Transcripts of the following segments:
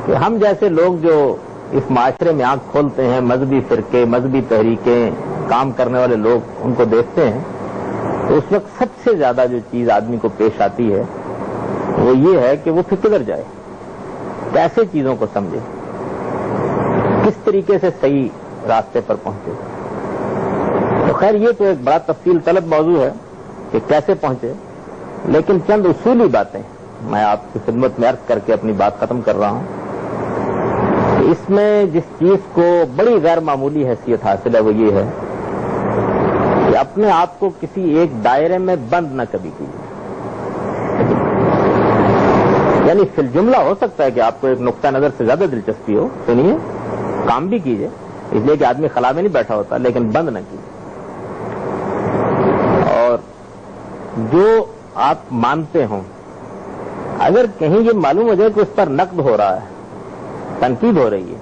کہ ہم جیسے لوگ جو اس معاشرے میں آنکھ کھولتے ہیں، مذہبی فرقے، مذہبی تحریکیں، کام کرنے والے لوگ ان کو دیکھتے ہیں، تو اس وقت سب سے زیادہ جو چیز آدمی کو پیش آتی ہے وہ یہ ہے کہ وہ پھر کدھر جائے، کیسے چیزوں کو سمجھے، کس طریقے سے صحیح راستے پر پہنچے۔ تو خیر یہ تو ایک بڑا تفصیل طلب موضوع ہے کہ کیسے پہنچے، لیکن چند اصولی باتیں میں آپ کی خدمت میں عرض کر کے اپنی بات ختم کر رہا ہوں۔ اس میں جس چیز کو بڑی غیر معمولی حیثیت حاصل ہے وہ یہ ہے کہ اپنے آپ کو کسی ایک دائرے میں بند نہ کبھی کیجیے۔ یعنی فی الجملہ ہو سکتا ہے کہ آپ کو ایک نقطہ نظر سے زیادہ دلچسپی ہو، سنیے، کام بھی کیجیے، اس لیے کہ آدمی خلا میں نہیں بیٹھا ہوتا، لیکن بند نہ کیجیے۔ اور جو آپ مانتے ہوں، اگر کہیں یہ معلوم ہو جائے کہ اس پر نقد ہو رہا ہے، تنقید ہو رہی ہے،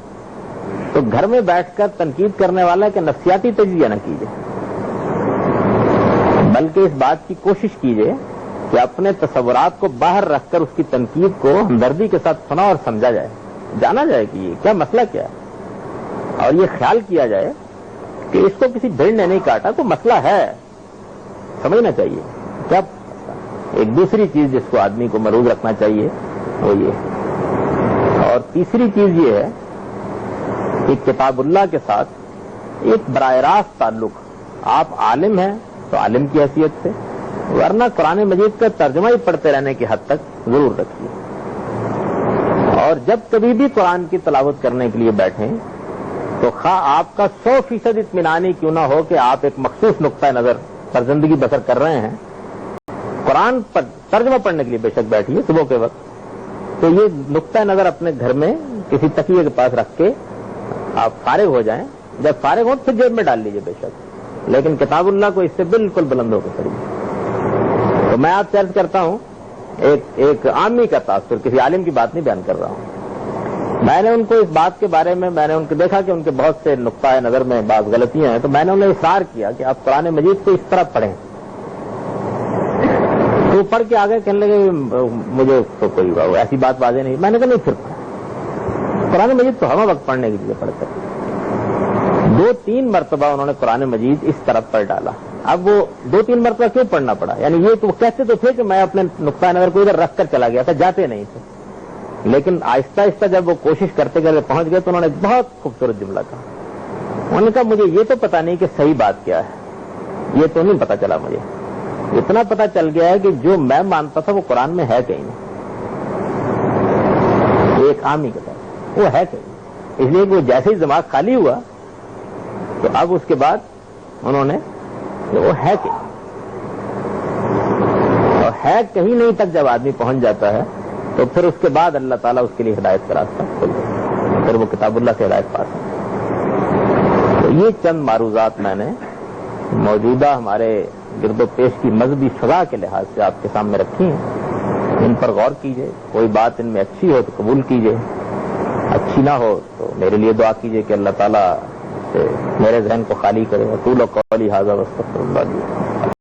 تو گھر میں بیٹھ کر تنقید کرنے والا کہ نفسیاتی تجزیہ نہ کیجیے، بلکہ اس بات کی کوشش کیجیے کہ اپنے تصورات کو باہر رکھ کر اس کی تنقید کو ہمدردی کے ساتھ سنا اور سمجھا جائے، جانا جائے کہ یہ کیا مسئلہ کیا ہے، اور یہ خیال کیا جائے کہ اس کو کسی بھیڑ نے نہیں کاٹا، تو مسئلہ ہے، سمجھنا چاہیے کیا۔ ایک دوسری چیز جس کو آدمی کو مرعوب رکھنا چاہیے وہ یہ، اور تیسری چیز یہ ہے کہ کتاب اللہ کے ساتھ ایک براہ راست تعلق، آپ عالم ہیں تو عالم کی حیثیت سے، ورنہ قرآن مجید کا ترجمہ ہی پڑھتے رہنے کی حد تک ضرور رکھیے۔ اور جب کبھی بھی قرآن کی تلاوت کرنے کے لیے بیٹھیں تو خواہ آپ کا 100% اطمینانی کیوں نہ ہو کہ آپ ایک مخصوص نقطہ نظر پر زندگی بسر کر رہے ہیں، قرآن پر ترجمہ پڑھنے کے لیے بے شک بیٹھیے صبح کے وقت، تو یہ نقطہ نظر اپنے گھر میں کسی تکیے کے پاس رکھ کے آپ فارغ ہو جائیں، جب فارغ ہوں پھر جیب میں ڈال لیجئے بے شک، لیکن کتاب اللہ کو اس سے بالکل بلند ہو کے پڑھیے۔ تو میں آپ سے عرض کرتا ہوں، ایک عامی کا تاثر، کسی عالم کی بات نہیں بیان کر رہا ہوں، میں نے ان کو اس بات کے بارے میں نے ان کو دیکھا کہ ان کے بہت سے نقطۂ نظر میں بعض غلطیاں ہیں، تو میں نے انہیں اصرار کیا کہ آپ قرآن مجید کو اس طرح پڑھیں، تو پڑھ کے آگے کہنے لگے مجھے تو کوئی ایسی بات واضح نہیں۔ میں نے کہا نہیں، پھر پڑھیں قرآن مجید تو ہر وقت پڑھنے کے لیے پڑھتے۔ 2-3 مرتبہ انہوں نے قرآن مجید اس طرف پر ڈالا۔ اب وہ 2-3 مرتبہ کیوں پڑھنا پڑا؟ یعنی یہ تو کہتے تو تھے کہ میں اپنے نقطہ نظر کو ادھر رکھ کر چلا گیا تھا، جاتے نہیں تھے، لیکن آہستہ آہستہ جب وہ کوشش کرتے کرتے پہنچ گئے تو انہوں نے بہت خوبصورت جملہ کہا۔ انہوں نے کہا مجھے یہ تو پتا نہیں کہ صحیح بات کیا ہے، یہ تو نہیں پتا چلا، مجھے اتنا پتا چل گیا ہے کہ جو میں مانتا تھا وہ قرآن میں ہے کہیں نہیں، ایک عامی کا تھا وہ ہے کہیں، اس لیے کہ وہ جیسے ہی دماغ خالی ہوا تو اب اس کے بعد انہوں نے وہ ہے کہ اور ہے کہیں نہیں تک جب آدمی پہنچ جاتا ہے تو پھر اس کے بعد اللہ تعالیٰ اس کے لیے ہدایت کا راستہ کھول دیتا ہے، پھر وہ کتاب اللہ سے ہدایت پاتا ہے۔ تو یہ چند معروضات میں نے موجودہ ہمارے گرد و پیش کی مذہبی فضا کے لحاظ سے آپ کے سامنے رکھی ہیں، ان پر غور کیجئے، کوئی بات ان میں اچھی ہو تو قبول کیجئے، اچھی نہ ہو تو میرے لیے دعا کیجئے کہ اللہ تعالیٰ سے میرے ذہن کو خالی کرے۔ اقول قولی ھذا واستغفر اللہ لی۔